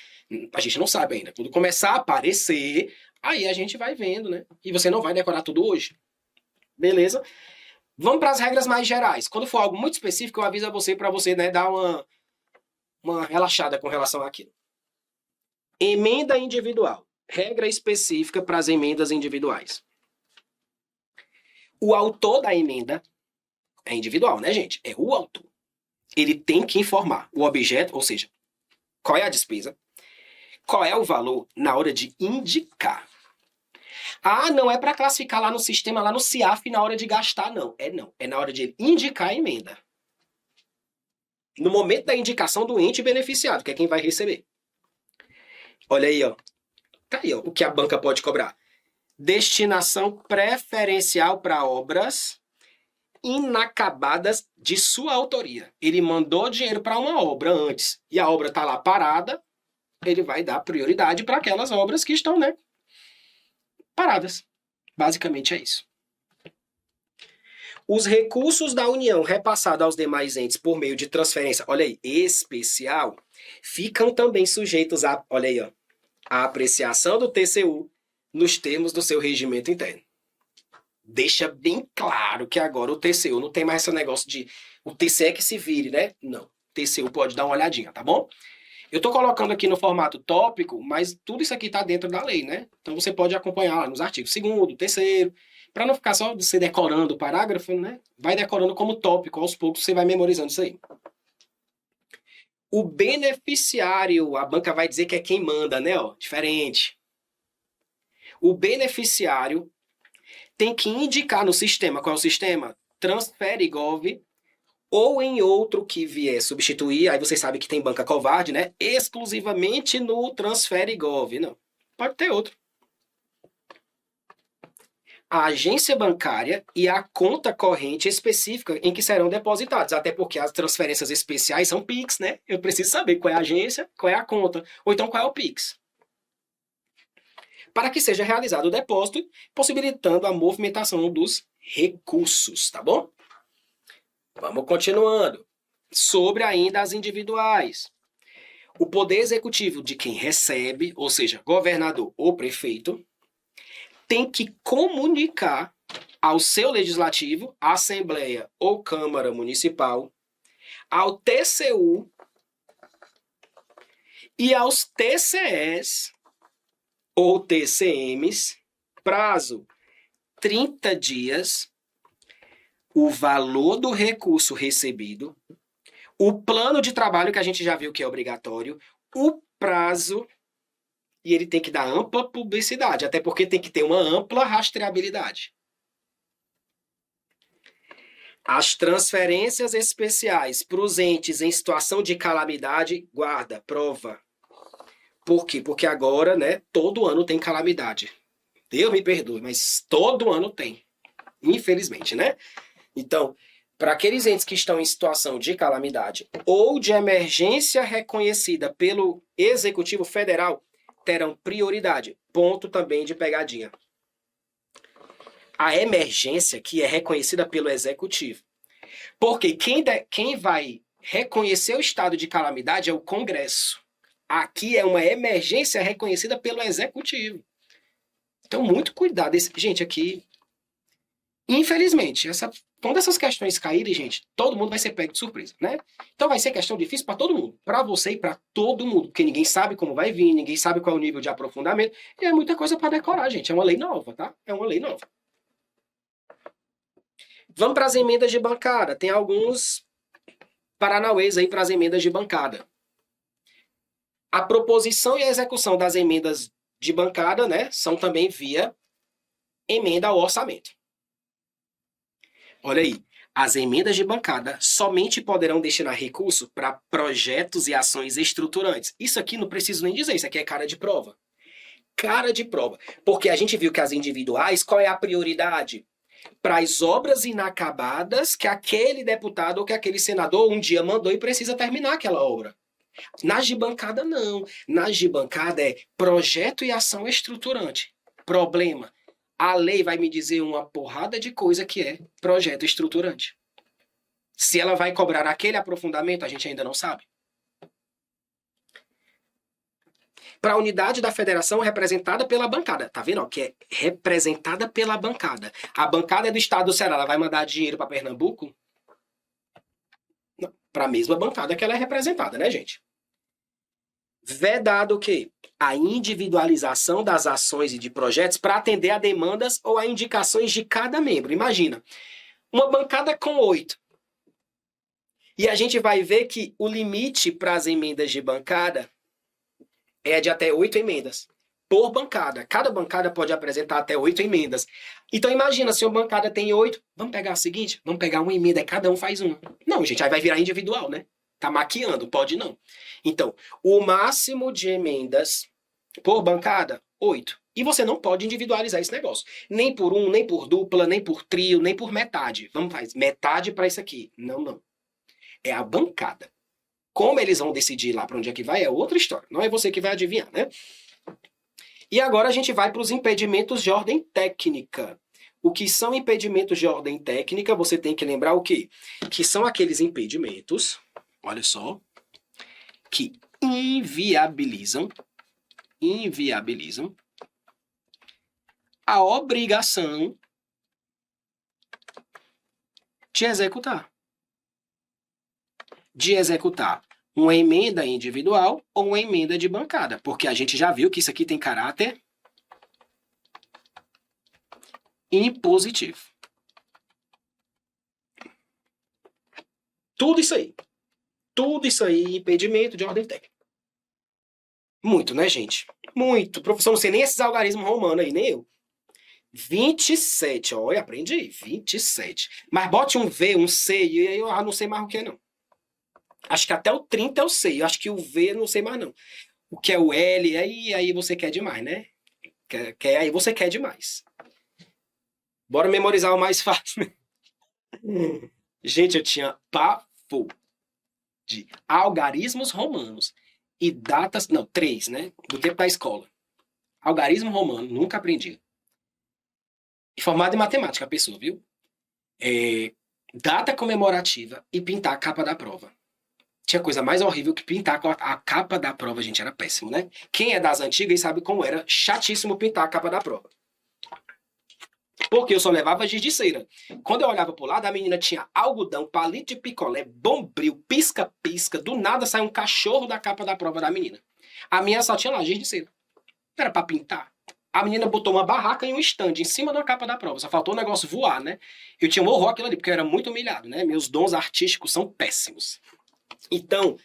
a gente não sabe ainda. Quando começar a aparecer, aí a gente vai vendo, né? E você não vai decorar tudo hoje. Beleza? Vamos para as regras mais gerais. Quando for algo muito específico, eu aviso a você para você, né, dar uma relaxada com relação àquilo. Emenda individual. Regra específica para as emendas individuais. O autor da emenda é individual, né, gente? É o autor. Ele tem que informar o objeto, ou seja, qual é a despesa, qual é o valor na hora de indicar. Ah, não é para classificar lá no sistema, lá no CIAF na hora de gastar, não. Não. É na hora de indicar a emenda. No momento da indicação do ente beneficiado, que é quem vai receber. Olha aí, ó. Tá aí, ó, o que a banca pode cobrar. Destinação preferencial para obras inacabadas de sua autoria. Ele mandou dinheiro para uma obra antes e a obra está lá parada, ele vai dar prioridade para aquelas obras que estão, né, paradas. Basicamente é isso. Os recursos da União repassados aos demais entes por meio de transferência, olha aí, especial, ficam também sujeitos a, olha aí, ó, a apreciação do TCU nos termos do seu regimento interno. Deixa bem claro que agora o TCU não tem mais esse negócio de o TCE que se vire, né? Não. O TCU pode dar uma olhadinha, tá bom? Eu estou colocando aqui no formato tópico, mas tudo isso aqui está dentro da lei, né? Então você pode acompanhar lá nos artigos 2º, 3º, para não ficar só você decorando o parágrafo, né? Vai decorando como tópico, aos poucos você vai memorizando isso aí. O beneficiário, a banca vai dizer que é quem manda, né? Ó, diferente. O beneficiário tem que indicar no sistema, qual é o sistema? Transfere.gov ou em outro que vier substituir, aí você sabe que tem banca covarde, né? Exclusivamente no Transfere.gov. Não, pode ter outro. A agência bancária e a conta corrente específica em que serão depositados, até porque as transferências especiais são PIX, né? Eu preciso saber qual é a agência, qual é a conta, ou então qual é o PIX. Para que seja realizado o depósito, possibilitando a movimentação dos recursos, tá bom? Vamos continuando. Sobre ainda as individuais. O poder executivo de quem recebe, ou seja, governador ou prefeito, tem que comunicar ao seu legislativo, Assembleia ou Câmara Municipal, ao TCU e aos TCEs ou TCMs, prazo 30 dias, o valor do recurso recebido, o plano de trabalho que a gente já viu que é obrigatório, o prazo, e ele tem que dar ampla publicidade, até porque tem que ter uma ampla rastreabilidade. As transferências especiais para os entes em situação de calamidade, guarda, prova. Por quê? Porque agora, né, todo ano tem calamidade. Deus me perdoe, mas todo ano tem. Infelizmente, né? Então, para aqueles entes que estão em situação de calamidade ou de emergência reconhecida pelo Executivo Federal, terão prioridade. Ponto também de pegadinha. A emergência que é reconhecida pelo Executivo. Porque quem vai reconhecer o estado de calamidade é o Congresso. Aqui é uma emergência reconhecida pelo Executivo. Então, muito cuidado. Gente, aqui, infelizmente, quando essas questões caírem, gente, todo mundo vai ser pego de surpresa, né? Então vai ser questão difícil para todo mundo. Para você e para todo mundo. Porque ninguém sabe como vai vir, ninguém sabe qual é o nível de aprofundamento. E é muita coisa para decorar, gente. É uma lei nova, tá? É uma lei nova. Vamos para as emendas de bancada. Tem alguns paranauês aí para as emendas de bancada. A proposição e a execução das emendas de bancada, né, são também via emenda ao orçamento. Olha aí, as emendas de bancada somente poderão destinar recurso para projetos e ações estruturantes. Isso aqui não preciso nem dizer, isso aqui é cara de prova. Cara de prova. Porque a gente viu que as individuais, qual é a prioridade? Para as obras inacabadas que aquele deputado ou que aquele senador um dia mandou e precisa terminar aquela obra. Nas de bancada, não. Nas de bancada é projeto e ação estruturante. Problema. A lei vai me dizer uma porrada de coisa que é projeto estruturante. Se ela vai cobrar aquele aprofundamento, a gente ainda não sabe. Para a unidade da federação representada pela bancada. Tá vendo? Que é representada pela bancada. A bancada é do estado do Ceará. Ela vai mandar dinheiro para Pernambuco? Para a mesma bancada que ela é representada, né, gente? Vedado o quê? A individualização das ações e de projetos para atender a demandas ou a indicações de cada membro. Imagina, uma bancada com 8. E a gente vai ver que o limite para as emendas de bancada é de até 8 emendas por bancada. Cada bancada pode apresentar até 8 emendas. Então imagina, se uma bancada tem 8, vamos pegar o seguinte, vamos pegar uma emenda, cada um faz uma. Não, gente, aí vai virar individual, né? Tá maquiando, pode não. Então, o máximo de emendas por bancada, 8. E você não pode individualizar esse negócio. Nem por um, nem por dupla, nem por trio, nem por metade. Vamos fazer metade para isso aqui. Não, não. É a bancada. Como eles vão decidir lá para onde é que vai é outra história. Não é você que vai adivinhar, né? E agora a gente vai para os impedimentos de ordem técnica. O que são impedimentos de ordem técnica? Você tem que lembrar o quê? Que são aqueles impedimentos, olha só, que inviabilizam a obrigação de executar. Uma emenda individual ou uma emenda de bancada, porque a gente já viu que isso aqui tem caráter impositivo. Tudo isso aí, impedimento de ordem técnica. Muito, né, gente? Muito. Professor, não sei nem esses algarismos romanos aí, nem eu. 27, olha, aprendi, 27. Mas bote um V, um C, e aí eu não sei mais o que não. Acho que até o 30 eu sei, acho que o V não sei mais não. O que é o L, aí você quer demais, né? Aí você quer demais. Bora memorizar o mais fácil. Gente, eu tinha pavor de algarismos romanos e datas, não, 3, né? Do tempo da escola. Algarismo romano, nunca aprendi. E formado em matemática, a pessoa, viu? Data comemorativa e pintar a capa da prova. Tinha coisa mais horrível que pintar com a capa da prova, gente, era péssimo, né? Quem é das antigas sabe como era chatíssimo pintar a capa da prova. Porque eu só levava giz de cera. Quando eu olhava pro lado, a menina tinha algodão, palito de picolé, bombril, pisca-pisca. Do nada sai um cachorro da capa da prova da menina. A minha só tinha lá giz de cera. Não era pra pintar. A menina botou uma barraca e um stand em cima da capa da prova. Só faltou o negócio voar, né? Eu tinha um horror aquilo ali, porque eu era muito humilhado, né? Meus dons artísticos são péssimos. Então,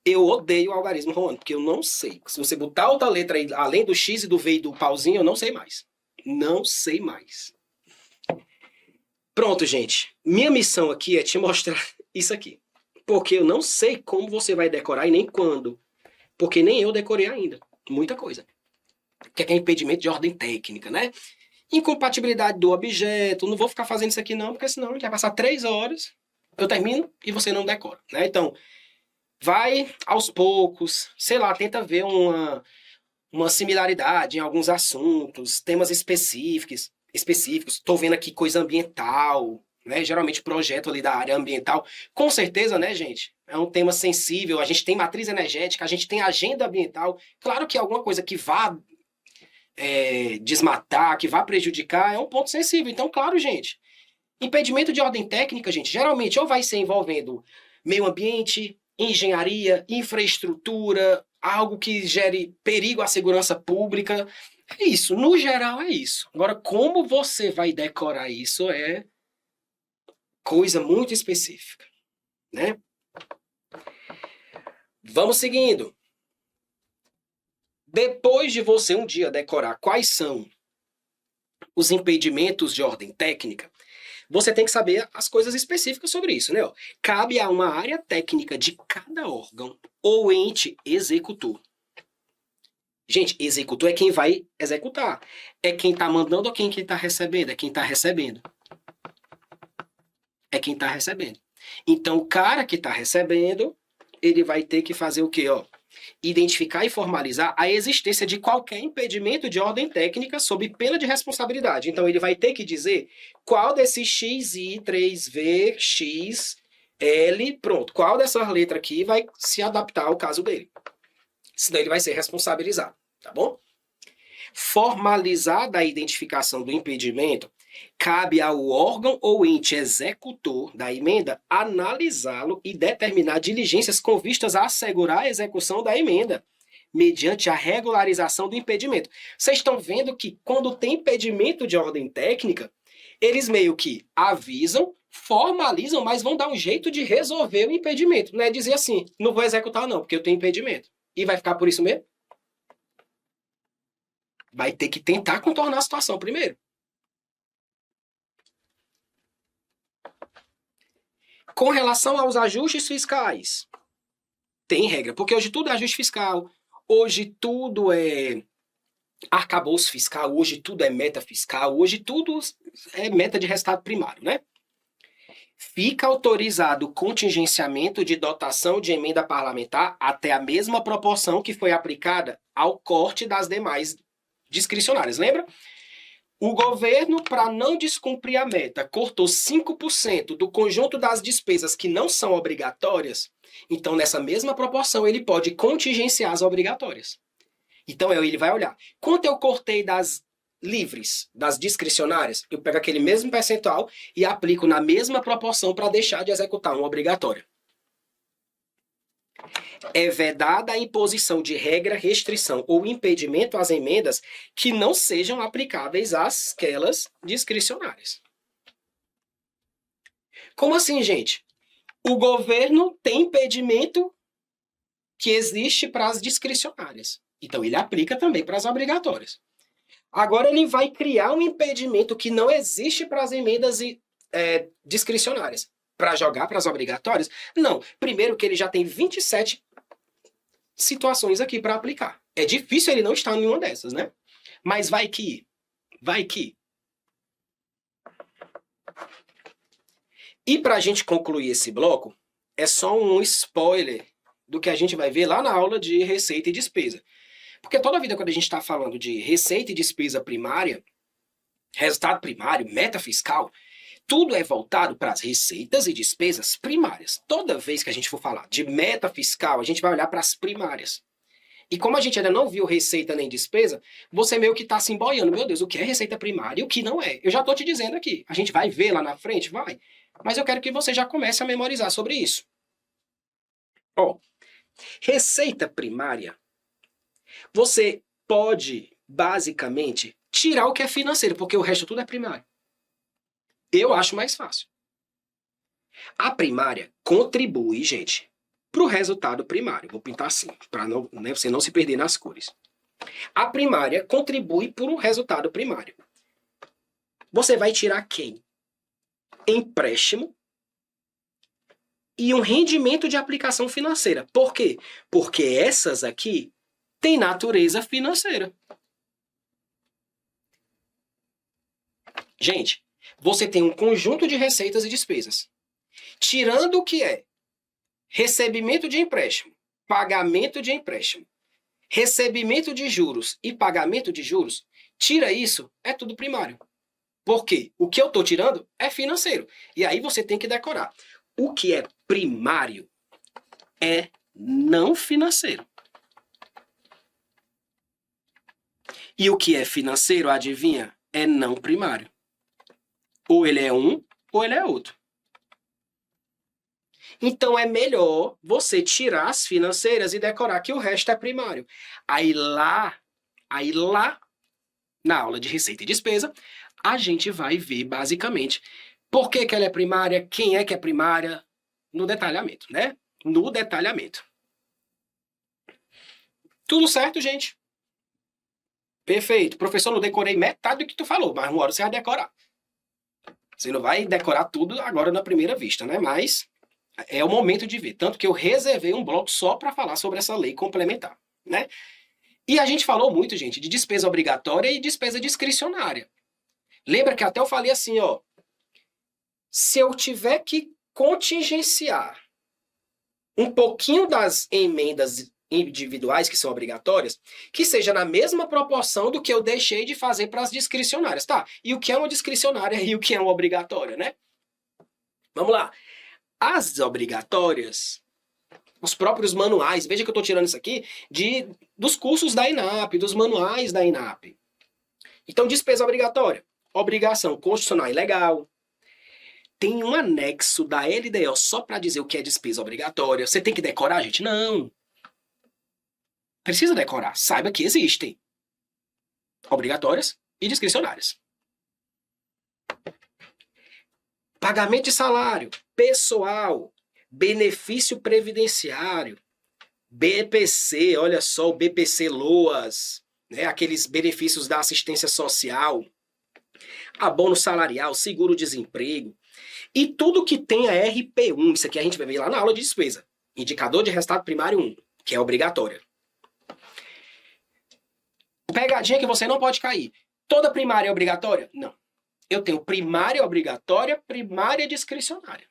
eu odeio o algarismo romano, porque eu não sei. Se você botar outra letra aí, além do X e do V e do pauzinho, eu não sei mais. Não sei mais. Pronto, gente. Minha missão aqui é te mostrar isso aqui. Porque eu não sei como você vai decorar e nem quando. Porque nem eu decorei ainda. Muita coisa. Que é impedimento de ordem técnica, né? Incompatibilidade do objeto. Não vou ficar fazendo isso aqui não, porque senão a gente vai passar 3 horas, eu termino e você não decora, né? Então, vai aos poucos, sei lá, tenta ver uma similaridade em alguns assuntos, temas específicos. Estou vendo aqui coisa ambiental, né? Geralmente projeto ali da área ambiental. Com certeza, né, gente? É um tema sensível, a gente tem matriz energética, a gente tem agenda ambiental. Claro que alguma coisa que vá desmatar, que vá prejudicar, é um ponto sensível. Então, claro, gente, impedimento de ordem técnica, gente, geralmente ou vai ser envolvendo meio ambiente, engenharia, infraestrutura, algo que gere perigo à segurança pública. É isso, no geral é isso. Agora, como você vai decorar isso é coisa muito específica, né? Vamos seguindo. Depois de você um dia decorar quais são os impedimentos de ordem técnica, você tem que saber as coisas específicas sobre isso, né? Cabe a uma área técnica de cada órgão ou ente executor. Gente, executor é quem vai executar. É quem está mandando ou quem está recebendo? É quem está recebendo. É quem está recebendo. Então, o cara que está recebendo, ele vai ter que fazer o quê? Identificar e formalizar a existência de qualquer impedimento de ordem técnica sob pena de responsabilidade. Então, ele vai ter que dizer qual desses X, I, 3V, X, L, pronto, qual dessas letras aqui vai se adaptar ao caso dele. Senão ele vai ser responsabilizado, tá bom? Formalizada a identificação do impedimento, cabe ao órgão ou ente executor da emenda analisá-lo e determinar diligências com vistas a assegurar a execução da emenda, mediante a regularização do impedimento. Vocês estão vendo que quando tem impedimento de ordem técnica, eles meio que avisam, formalizam, mas vão dar um jeito de resolver o impedimento. Não é dizer assim, não vou executar não, porque eu tenho impedimento. E vai ficar por isso mesmo? Vai ter que tentar contornar a situação primeiro. Com relação aos ajustes fiscais, tem regra, porque hoje tudo é ajuste fiscal, hoje tudo é arcabouço fiscal, hoje tudo é meta fiscal, hoje tudo é meta de resultado primário, né? Fica autorizado o contingenciamento de dotação de emenda parlamentar até a mesma proporção que foi aplicada ao corte das demais discricionárias, lembra? O governo, para não descumprir a meta, cortou 5% do conjunto das despesas que não são obrigatórias. Então, nessa mesma proporção, ele pode contingenciar as obrigatórias. Então, ele vai olhar. Quanto eu cortei das livres, das discricionárias? Eu pego aquele mesmo percentual e aplico na mesma proporção para deixar de executar uma obrigatória. É vedada a imposição de regra, restrição ou impedimento às emendas que não sejam aplicáveis àquelas discricionárias. Como assim, gente? O governo tem impedimento que existe para as discricionárias. Então, ele aplica também para as obrigatórias. Agora, ele vai criar um impedimento que não existe para as emendas discricionárias. Para jogar para as obrigatórias? Não. Primeiro que ele já tem 27 situações aqui para aplicar. É difícil ele não estar em nenhuma dessas, né? Mas vai que. E para a gente concluir esse bloco, é só um spoiler do que a gente vai ver lá na aula de receita e despesa. Porque toda vida quando a gente está falando de receita e despesa primária, resultado primário, meta fiscal, tudo é voltado para as receitas e despesas primárias. Toda vez que a gente for falar de meta fiscal, a gente vai olhar para as primárias. E como a gente ainda não viu receita nem despesa, você meio que está se emboiando. Meu Deus, o que é receita primária e o que não é? Eu já estou te dizendo aqui. A gente vai ver lá na frente? Vai. Mas eu quero que você já comece a memorizar sobre isso. Ó, receita primária, você pode, basicamente, tirar o que é financeiro, porque o resto tudo é primário. Eu acho mais fácil. A primária contribui, gente, para o resultado primário. Vou pintar assim, para você não se perder nas cores. A primária contribui para o resultado primário. Você vai tirar quem? Empréstimo e um rendimento de aplicação financeira. Por quê? Porque essas aqui têm natureza financeira. Gente, você tem um conjunto de receitas e despesas. Tirando o que é recebimento de empréstimo, pagamento de empréstimo, recebimento de juros e pagamento de juros, tira isso, é tudo primário. Por quê? O que eu estou tirando é financeiro. E aí você tem que decorar. O que é primário é não financeiro. E o que é financeiro, adivinha? É não primário. Ou ele é um, ou ele é outro. Então é melhor você tirar as financeiras e decorar que o resto é primário. Aí lá, na aula de receita e despesa, a gente vai ver basicamente por que ela é primária, quem é que é primária, no detalhamento, né? No detalhamento. Tudo certo, gente? Perfeito. Professor, não decorei metade do que tu falou, mas uma hora você vai decorar. Você não vai decorar tudo agora na primeira vista, né? Mas é o momento de ver. Tanto que eu reservei um bloco só para falar sobre essa lei complementar, né? E a gente falou muito, gente, de despesa obrigatória e despesa discricionária. Lembra que até eu falei assim, ó. Se eu tiver que contingenciar um pouquinho das emendas individuais que são obrigatórias, que seja na mesma proporção do que eu deixei de fazer para as discricionárias, tá? E o que é uma discricionária e o que é uma obrigatória, né? Vamos lá. As obrigatórias, os próprios manuais, veja que eu estou tirando isso aqui dos cursos da INAP, dos manuais da INAP. Então, despesa obrigatória, obrigação constitucional e legal. Tem um anexo da LDO só para dizer o que é despesa obrigatória. Você tem que decorar, gente? Não. Precisa decorar. Saiba que existem obrigatórias e discricionárias. Pagamento de salário, pessoal, benefício previdenciário, BPC, olha só, o BPC Loas, né, aqueles benefícios da assistência social, abono salarial, seguro-desemprego, e tudo que tem a RP1, isso aqui a gente vai ver lá na aula de despesa, indicador de resultado primário 1, que é obrigatória. Pegadinha que você não pode cair. Toda primária é obrigatória? Não. Eu tenho primária obrigatória, primária discricionária.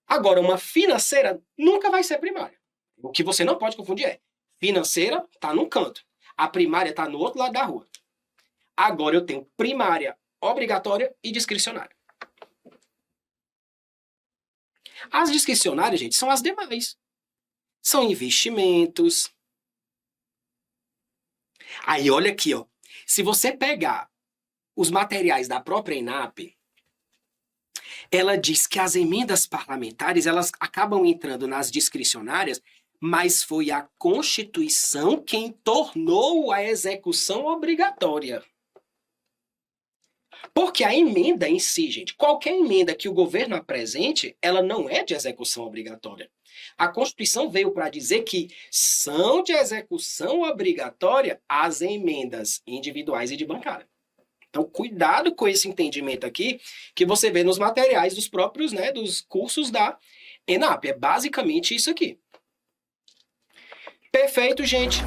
Agora, uma financeira nunca vai ser primária. O que você não pode confundir é, financeira está num canto, a primária está no outro lado da rua. Agora eu tenho primária obrigatória e discricionária. As discricionárias, gente, são as demais. São investimentos. Aí, olha aqui, ó. Se você pegar os materiais da própria INAP, ela diz que as emendas parlamentares, elas acabam entrando nas discricionárias, mas foi a Constituição quem tornou a execução obrigatória. Porque a emenda em si, gente, qualquer emenda que o governo apresente, ela não é de execução obrigatória. A Constituição veio para dizer que são de execução obrigatória as emendas individuais e de bancária. Então, cuidado com esse entendimento aqui, que você vê nos materiais dos próprios, né, dos cursos da ENAP. É basicamente isso aqui. Perfeito, gente.